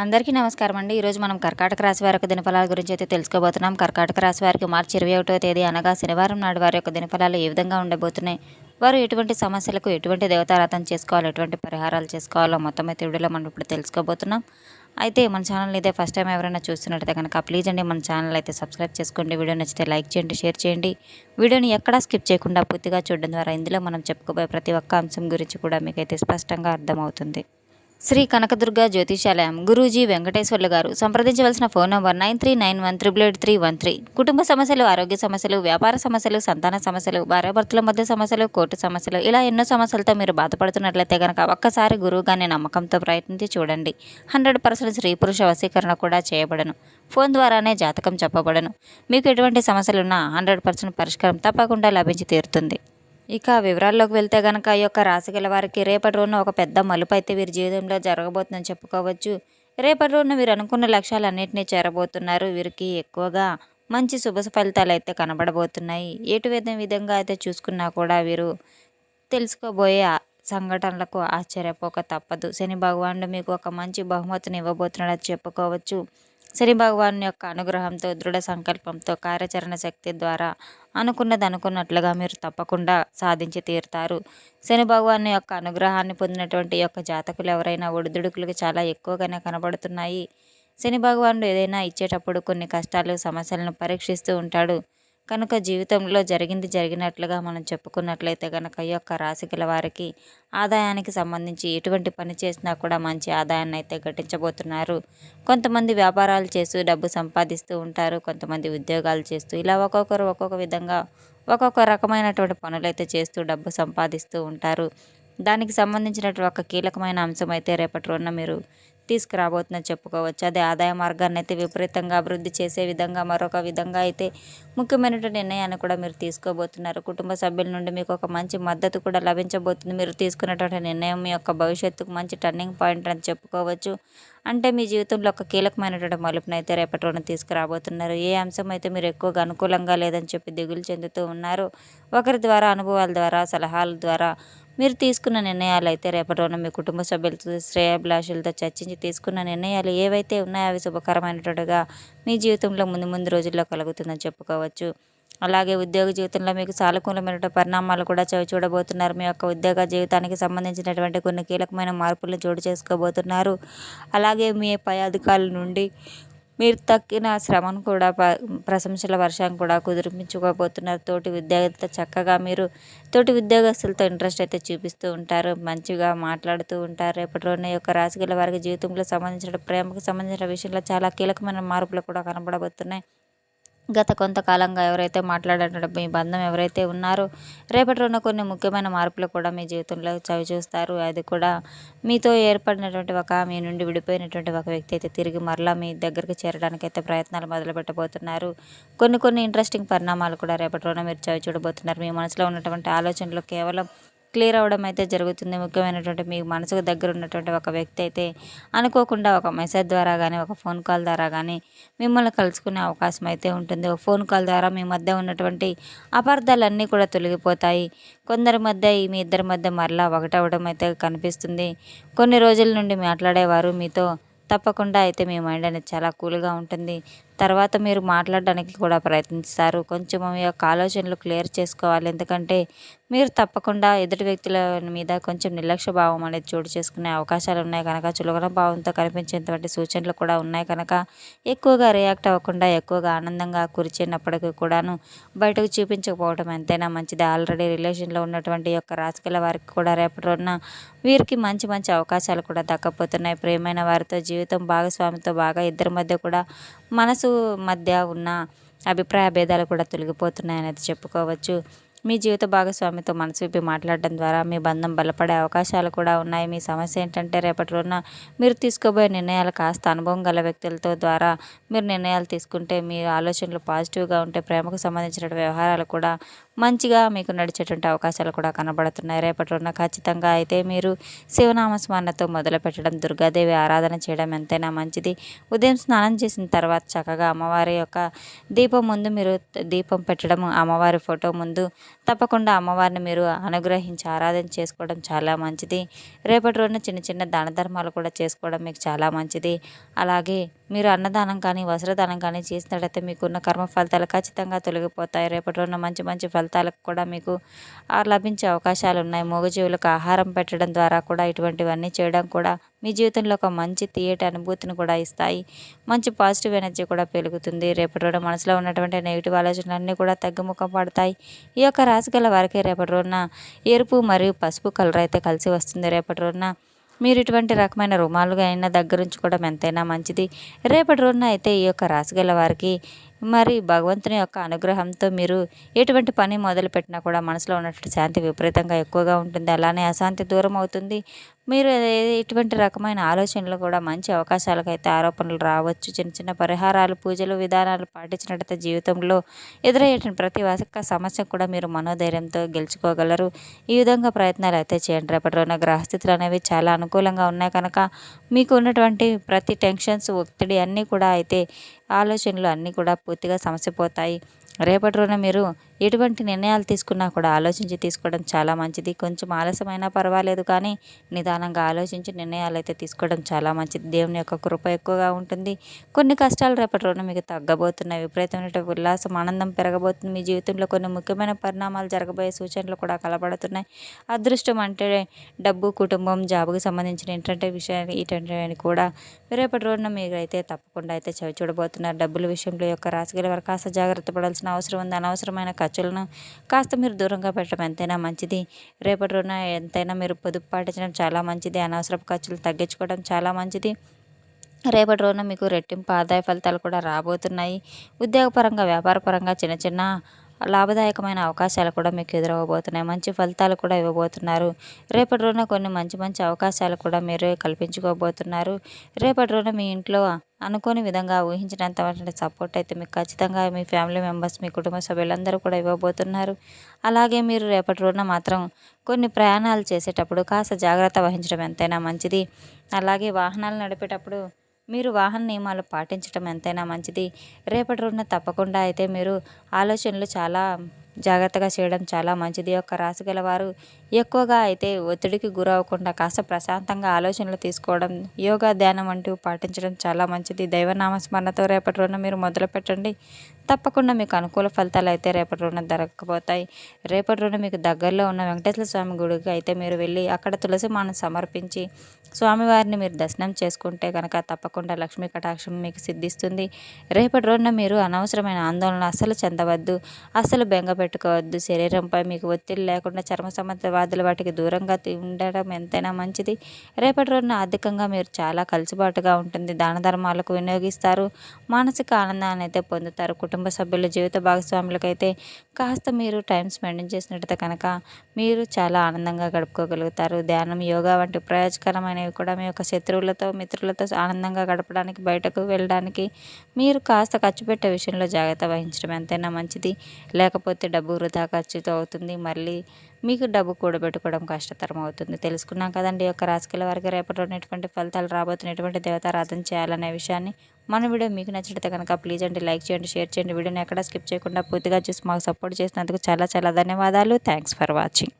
అందరికీ నమస్కారం అండి. ఈరోజు మనం కర్కాటక రాశి వారి యొక్క దినఫలాల గురించి అయితే తెలుసుకోబోతున్నాం. కర్కాటక రాశి వారికి మార్చి 21వ తేదీ అనగా శనివారం నాడు వారి యొక్క దినఫలాలు ఏ విధంగా ఉండబోతున్నాయి, వారు ఎటువంటి సమస్యలకు ఎటువంటి దేవతారాధన చేసుకోవాలి, ఎటువంటి పరిహారాలు చేసుకోవాలో మొత్తం అయితే వీడియోలో మనం ఇప్పుడు తెలుసుకోబోతున్నాం. అయితే మన ఛానల్ ఇదే ఫస్ట్ టైం ఎవరైనా చూస్తున్నట్టయితే కనుక ప్లీజ్ అండి మన ఛానల్ అయితే సబ్స్క్రైబ్ చేసుకోండి. వీడియో నచ్చితే లైక్ చేయండి, షేర్ చేయండి. వీడియోని ఎక్కడా స్కిప్ చేయకుండా పూర్తిగా చూడడం ద్వారా ఇందులో మనం చెప్పుకోబోయే ప్రతి ఒక్క అంశం గురించి కూడా మీకైతే స్పష్టంగా అర్థమవుతుంది. శ్రీ కనకదుర్గ జ్యోతిషాలయం గురూజీ వెంకటేశ్వర్లు గారు. సంప్రదించవలసిన ఫోన్ నంబర్ 9391888313. కుటుంబ సమస్యలు, ఆరోగ్య సమస్యలు, వ్యాపార సమస్యలు, సంతాన సమస్యలు, భార్యాభర్తల మధ్య సమస్యలు, కోర్టు సమస్యలు, ఇలా ఎన్నో సమస్యలతో మీరు బాధపడుతున్నట్లయితే కనుక ఒక్కసారి గురువుగానే నమ్మకంతో ప్రయత్నించి చూడండి. 100% స్త్రీ పురుష వశీకరణ కూడా చేయబడను. ఫోన్ ద్వారానే జాతకం చెప్పబడను. మీకు ఎటువంటి సమస్యలున్నా 100% పరిష్కారం తప్పకుండా లభించి తీరుతుంది. ఇక వివరాల్లోకి వెళ్తే కనుక ఈ యొక్క రాశి గల వారికి రేపటి రోజున ఒక పెద్ద మలుపు అయితే వీరి జీవితంలో జరగబోతుందని చెప్పుకోవచ్చు. రేపటి రోజున వీరు అనుకున్న లక్ష్యాలన్నింటినీ చేరబోతున్నారు. వీరికి ఎక్కువగా మంచి శుభ ఫలితాలు అయితే కనబడబోతున్నాయి. ఎటు విధంగా అయితే చూసుకున్నా కూడా వీరు తెలుసుకోబోయే సంఘటనలకు ఆశ్చర్యపోక తప్పదు. శని భగవానుడు మీకు ఒక మంచి బహుమతిని ఇవ్వబోతున్నాడని చెప్పుకోవచ్చు. శని భగవాన్ యొక్క అనుగ్రహంతో, దృఢ సంకల్పంతో, కార్యాచరణ శక్తి ద్వారా అనుకున్నది అనుకున్నట్లుగా మీరు తప్పకుండా సాధించి తీరుతారు. శని భగవాన్ యొక్క అనుగ్రహాన్ని పొందినటువంటి యొక్క జాతకులు ఎవరైనా ఒడిదుడుకులకు చాలా ఎక్కువగానే కనబడుతున్నాయి. శని భగవానుడు ఏదైనా ఇచ్చేటప్పుడు కొన్ని కష్టాలు, సమస్యలను పరీక్షిస్తూ ఉంటాడు. కనుక జీవితంలో జరిగినట్లుగా మనం చెప్పుకున్నట్లయితే కనుక ఈ యొక్క రాశి గల వారికి ఆదాయానికి సంబంధించి ఎటువంటి పని చేసినా కూడా మంచి ఆదాయాన్ని అయితే ఘటించబోతున్నారు. కొంతమంది వ్యాపారాలు చేస్తూ డబ్బు సంపాదిస్తూ ఉంటారు. కొంతమంది ఉద్యోగాలు చేస్తూ ఇలా ఒక్కొక్కరు ఒక్కొక్క విధంగా ఒక్కొక్క రకమైనటువంటి పనులైతే చేస్తూ డబ్బు సంపాదిస్తూ ఉంటారు. దానికి సంబంధించినటువంటి ఒక కీలకమైన అంశం అయితే రేపటి రోజున మీరు తీసుకురాబోతుందని చెప్పుకోవచ్చు. అదే ఆదాయ మార్గాన్ని అయితే విపరీతంగా అభివృద్ధి చేసే విధంగా మరొక విధంగా అయితే ముఖ్యమైనటువంటి నిర్ణయాన్ని కూడా మీరు తీసుకోబోతున్నారు. కుటుంబ సభ్యుల నుండి మీకు ఒక మంచి మద్దతు కూడా లభించబోతుంది. మీరు తీసుకున్నటువంటి నిర్ణయం మీ యొక్క భవిష్యత్తుకు మంచి టర్నింగ్ పాయింట్ అని చెప్పుకోవచ్చు. అంటే మీ జీవితంలో ఒక కీలకమైనటువంటి మలుపునైతే రేపటి రోజున తీసుకురాబోతున్నారు. ఏ అంశం అయితే మీరు ఎక్కువగా అనుకూలంగా లేదని చెప్పి దిగులు చెందుతూ ఉన్నారు, ఒకరి ద్వారా, అనుభవాల ద్వారా, సలహాల ద్వారా మీరు తీసుకున్న నిర్ణయాలు అయితే రేపటి రోజున మీ కుటుంబ సభ్యులతో, శ్రేయాభిలాషులతో చర్చించి తీసుకున్న నిర్ణయాలు ఏవైతే ఉన్నాయో అవి శుభకరమైనట్టుగా మీ జీవితంలో ముందు రోజుల్లో కలుగుతుందని చెప్పుకోవచ్చు. అలాగే ఉద్యోగ జీవితంలో మీకు సానుకూలమైన పరిణామాలు కూడా చూడబోతున్నారు. మీ యొక్క ఉద్యోగ జీవితానికి సంబంధించినటువంటి కొన్ని కీలకమైన మార్పులను చోటు చేసుకోబోతున్నారు. అలాగే మీ పై అధికారుల నుండి మీరు తక్కిన శ్రమను కూడా ప్రశంసల వర్షం కూడా కుదిరించుకోబోతున్నారు. తోటి ఉద్యోగస్తులతో ఇంట్రెస్ట్ అయితే చూపిస్తూ ఉంటారు. మంచిగా మాట్లాడుతూ ఉంటారు. రేపటి రోజున యొక్క రాశి గల వారికి జీవితంలో సంబంధించిన ప్రేమకు సంబంధించిన విషయంలో చాలా కీలకమైన మార్పులు కూడా కనబడబోతున్నాయి. గత కొంతకాలంగా ఎవరైతే మాట్లాడేటువంటి మీ బంధం ఎవరైతే ఉన్నారో రేపటి రోజున కొన్ని ముఖ్యమైన మార్పులు కూడా మీ జీవితంలో చవిచూస్తారు. అది కూడా మీతో ఏర్పడినటువంటి మీ నుండి విడిపోయినటువంటి ఒక వ్యక్తి అయితే తిరిగి మరలా మీ దగ్గరికి చేరడానికి అయితే ప్రయత్నాలు మొదలు పెట్టబోతున్నారు. కొన్ని ఇంట్రెస్టింగ్ పరిణామాలు కూడా రేపటి రోజున మీరు చూడబోతున్నారు. మీ మనసులో ఉన్నటువంటి ఆలోచనలు కేవలం క్లియర్ అవ్వడం అయితే జరుగుతుంది. ముఖ్యమైనటువంటి మీ మనసుకు దగ్గర ఉన్నటువంటి ఒక వ్యక్తి అయితే అనుకోకుండా ఒక మెసేజ్ ద్వారా కానీ, ఒక ఫోన్ కాల్ ద్వారా కానీ మిమ్మల్ని కలుసుకునే అవకాశం అయితే ఉంటుంది. ఒక ఫోన్ కాల్ ద్వారా మీ మధ్య ఉన్నటువంటి అపార్థాలన్నీ కూడా తొలగిపోతాయి. మీ ఇద్దరి మధ్య మరలా ఒకటవడం అయితే కనిపిస్తుంది. కొన్ని రోజుల నుండి మాట్లాడేవారు మీతో తప్పకుండా అయితే మీ మైండ్ అనేది చాలా కూల్గా ఉంటుంది. తర్వాత మీరు మాట్లాడడానికి కూడా ప్రయత్నిస్తారు. కొంచెం మీ యొక్క ఆలోచనలు క్లియర్ చేసుకోవాలి. ఎందుకంటే మీరు తప్పకుండా ఎదుటి వ్యక్తుల మీద కొంచెం నిర్లక్ష్య భావం అనేది చోటు చేసుకునే అవకాశాలు ఉన్నాయి కనుక, చులకన భావంతో కనిపించేటువంటి సూచనలు కూడా ఉన్నాయి కనుక ఎక్కువగా రియాక్ట్ అవ్వకుండా, ఎక్కువగా ఆనందంగా కూర్చున్నప్పటికీ కూడాను బయటకు చూపించకపోవడం ఎంతైనా మంచిది. ఆల్రెడీ రిలేషన్లో ఉన్నటువంటి యొక్క రాజకీయ వారికి కూడా రేపటి రోజున వీరికి మంచి అవకాశాలు కూడా దక్కపోతున్నాయి. ప్రియమైన వారితో, జీవితం భాగస్వామితో బాగా ఇద్దరి మధ్య కూడా మనసు మధ్య ఉన్న అభిప్రాయ భేదాలు కూడా తొలగిపోతున్నాయనేది చెప్పుకోవచ్చు. మీ జీవిత భాగస్వామితో మనసు విప్పి మాట్లాడడం ద్వారా మీ బంధం బలపడే అవకాశాలు కూడా ఉన్నాయి. మీ సమస్య ఏంటంటే రేపటి రోజున మీరు తీసుకోబోయే నిర్ణయాలు కాస్త అనుభవం గల వ్యక్తులతో ద్వారా మీరు నిర్ణయాలు తీసుకుంటే, మీ ఆలోచనలు పాజిటివ్గా ఉంటే, ప్రేమకు సంబంధించిన వ్యవహారాలు కూడా మంచిగా మీకు నడిచేటువంటి అవకాశాలు కూడా కనబడుతున్నాయి. రేపటి రోజున ఖచ్చితంగా అయితే మీరు శివనామ స్మరణతో మొదలు పెట్టడం, దుర్గాదేవి ఆరాధన చేయడం ఎంతైనా మంచిది. ఉదయం స్నానం చేసిన తర్వాత చక్కగా అమ్మవారి యొక్క దీపం ముందు మీరు దీపం పెట్టడం, అమ్మవారి ఫోటో ముందు తప్పకుండా అమ్మవారిని మీరు అనుగ్రహించి ఆరాధన చేసుకోవడం చాలా మంచిది. రేపటి రోజున చిన్న చిన్న దాన ధర్మాలు కూడా చేసుకోవడం మీకు చాలా మంచిది. అలాగే మీరు అన్నదానం కానీ వస్త్రదానం కానీ చేసినట్లయితే మీకున్న కర్మ ఫలితాలు ఖచ్చితంగా తొలగిపోతాయి. రేపటి రోజున మంచి మంచి ఫలితాలకు కూడా మీకు లభించే అవకాశాలు ఉన్నాయి. మూగజీవులకు ఆహారం పెట్టడం ద్వారా కూడా ఇటువంటివన్నీ చేయడం కూడా మీ జీవితంలో ఒక మంచి తీయటి అనుభూతిని కూడా ఇస్తాయి. మంచి పాజిటివ్ ఎనర్జీ కూడా పెరుగుతుంది. రేపటి రోజున మనసులో ఉన్నటువంటి నెగిటివ్ ఆలోచనలన్నీ కూడా తగ్గుముఖం పడతాయి. ఈ యొక్క రాశి గల వారికి రేపటి రోజున ఎరుపు మరియు పసుపు కలర్ అయితే కలిసి వస్తుంది. రేపటి రోజున మీరు ఇటువంటి రకమైన రుమాలుగా అయినా దగ్గర ఉంచుకోవడం ఎంతైనా మంచిది. రేపటి రోజున అయితే ఈ యొక్క రాశి గల వారికి మరి భగవంతుని యొక్క అనుగ్రహంతో మీరు ఎటువంటి పని మొదలుపెట్టినా కూడా మనసులో ఉన్నటువంటి శాంతి విపరీతంగా ఎక్కువగా ఉంటుంది. అలానే అశాంతి దూరం అవుతుంది. మీరు ఇటువంటి రకమైన ఆలోచనలు కూడా మంచి అవకాశాలకైతే ఆరోపణలు రావచ్చు. చిన్న చిన్న పరిహారాలు, పూజలు, విధానాలు పాటించినట్లయితే జీవితంలో ఎదురయ్యేటువంటి ప్రతి ఒక్క సమస్య కూడా మీరు మనోధైర్యంతో గెలుచుకోగలరు. ఈ విధంగా ప్రయత్నాలు అయితే చేయండి. రేపటి రోజున గ్రహస్థితులు అనేవి చాలా అనుకూలంగా ఉన్నాయి కనుక మీకు ఉన్నటువంటి ప్రతి టెన్షన్స్, ఒత్తిడి అన్నీ కూడా అయితే ఆలోచనలు అన్నీ కూడా పూర్తిగా సమసిపోతాయి. రేపటి రోజున మీరు ఎటువంటి నిర్ణయాలు తీసుకున్నా కూడా ఆలోచించి తీసుకోవడం చాలా మంచిది. కొంచెం ఆలస్యమైనా పర్వాలేదు కానీ నిదానంగా ఆలోచించి నిర్ణయాలు అయితే తీసుకోవడం చాలా మంచిది. దేవుని యొక్క కృప ఎక్కువగా ఉంటుంది. కొన్ని కష్టాలు రేపటి రోజున మీకు తగ్గబోతున్నాయి. విపరీతమైన ఉల్లాసం, ఆనందం పెరగబోతుంది. మీ జీవితంలో కొన్ని ముఖ్యమైన పరిణామాలు జరగబోయే సూచనలు కూడా కనబడుతున్నాయి. అదృష్టం అంటే డబ్బు, కుటుంబం, జాబుకు సంబంధించిన ఏంటంటే విషయాలు ఇటువంటి కూడా రేపటి రోజున మీరైతే తప్పకుండా అయితే చవి చూడబోతున్నారు. డబ్బుల విషయంలో యొక్క రాశిగల వారు కాస్త జాగ్రత్త పడాల్సిన అవసరం ఉంది. అనవసరమైన ఖర్చులను కాస్త మీరు దూరంగా పెట్టడం ఎంతైనా మంచిది. రేపటి రోజున ఎంతైనా మీరు పొదుపు పాటించడం చాలా మంచిది. అనవసరపు ఖర్చులు తగ్గించుకోవడం చాలా మంచిది. రేపటి రోజున మీకు రెట్టింపు ఆదాయ ఫలితాలు కూడా రాబోతున్నాయి. ఉద్యోగపరంగా, వ్యాపారపరంగా చిన్న చిన్న లాభదాయకమైన అవకాశాలు కూడా మీకు ఎదురవ్వబోతున్నాయి. మంచి ఫలితాలు కూడా ఇవ్వబోతున్నారు. రేపటి రోజున కొన్ని మంచి మంచి అవకాశాలు కూడా మీరు కల్పించుకోబోతున్నారు. రేపటి రోజున మీ ఇంట్లో అనుకోని విధంగా ఊహించినంత సపోర్ట్ అయితే మీకు ఖచ్చితంగా మీ ఫ్యామిలీ మెంబర్స్, మీ కుటుంబ సభ్యులందరూ కూడా ఇవ్వబోతున్నారు. అలాగే మీరు రేపటి రోజున మాత్రం కొన్ని ప్రయాణాలు చేసేటప్పుడు కాస్త జాగ్రత్త వహించడం ఎంతైనా మంచిది. అలాగే వాహనాలు నడిపేటప్పుడు మీరు వాహన నియమాలు పాటించడం ఎంతైనా మంచిది. రేపటి రోజున తప్పకుండా అయితే మీరు ఆలోచనలు చాలా జాగ్రత్తగా చేయడం చాలా మంచిది. యొక్క రాశి గల వారు ఎక్కువగా అయితే ఒత్తిడికి గురవ్వకుండా కాస్త ప్రశాంతంగా ఆలోచనలు తీసుకోవడం, యోగా, ధ్యానం వంటివి పాటించడం చాలా మంచిది. దైవనామస్మరణతో రేపటి రోజున మీరు మొదలు పెట్టండి. తప్పకుండా మీకు అనుకూల ఫలితాలు అయితే రేపటి రోజున దొరకబోతాయి. రేపటి రోజున మీకు దగ్గరలో ఉన్న వెంకటేశ్వర స్వామి గుడికి అయితే మీరు వెళ్ళి అక్కడ తులసి మాలను సమర్పించి స్వామివారిని మీరు దర్శనం చేసుకుంటే కనుక తప్పకుండా లక్ష్మీ కటాక్షం మీకు సిద్ధిస్తుంది. రేపటి రోజున మీరు అనవసరమైన ఆందోళన అస్సలు చెందవద్దు. అస్సలు బెంగ పెట్టుకోవద్దు. శరీరంపై మీకు ఒత్తిడి లేకుండా చర్మ సంబంధ వ్యాధుల వాటికి దూరంగా ఉండడం ఎంతైనా మంచిది. రేపటి రోజున ఆర్థికంగా మీరు చాలా కలిసిబాటుగా ఉంటుంది. దాన ధర్మాలకు వినియోగిస్తారు. మానసిక ఆనందాన్ని అయితే పొందుతారు. కుటుంబ సభ్యుల జీవిత భాగస్వాములకైతే కాస్త మీరు టైం స్పెండ్ చేసినట్టయితే కనుక మీరు చాలా ఆనందంగా గడుపుకోగలుగుతారు. ధ్యానం, యోగా వంటి ప్రయోజకరమైనవి కూడా మీ యొక్క శత్రువులతో, మిత్రులతో ఆనందంగా గడపడానికి, బయటకు వెళ్ళడానికి మీరు కాస్త ఖర్చు పెట్టే విషయంలో జాగ్రత్త వహించడం ఎంతైనా మంచిది. లేకపోతే డబ్బు వృధా ఖర్చుతో అవుతుంది. మళ్ళీ మీకు డబ్బు కూడబెట్టుకోవడం కష్టతరం అవుతుంది. తెలుసుకున్నాం కదండి. యొక్క రాశిగల వారికి రేపటి ఎటువంటి ఫలితాలు రాబోతున్నటువంటి దేవతారాధన చేయాలనే విషయాన్ని. మన వీడియో మీకు నచ్చినట్లయితే కనుక ప్లీజ్ అండి లైక్ చేయండి, షేర్ చేయండి. వీడియోని ఎక్కడ స్కిప్ చేయకుండా పూర్తిగా చూసి మాకు సపోర్ట్ చేసినందుకు చాలా చాలా ధన్యవాదాలు. Thanks for watching.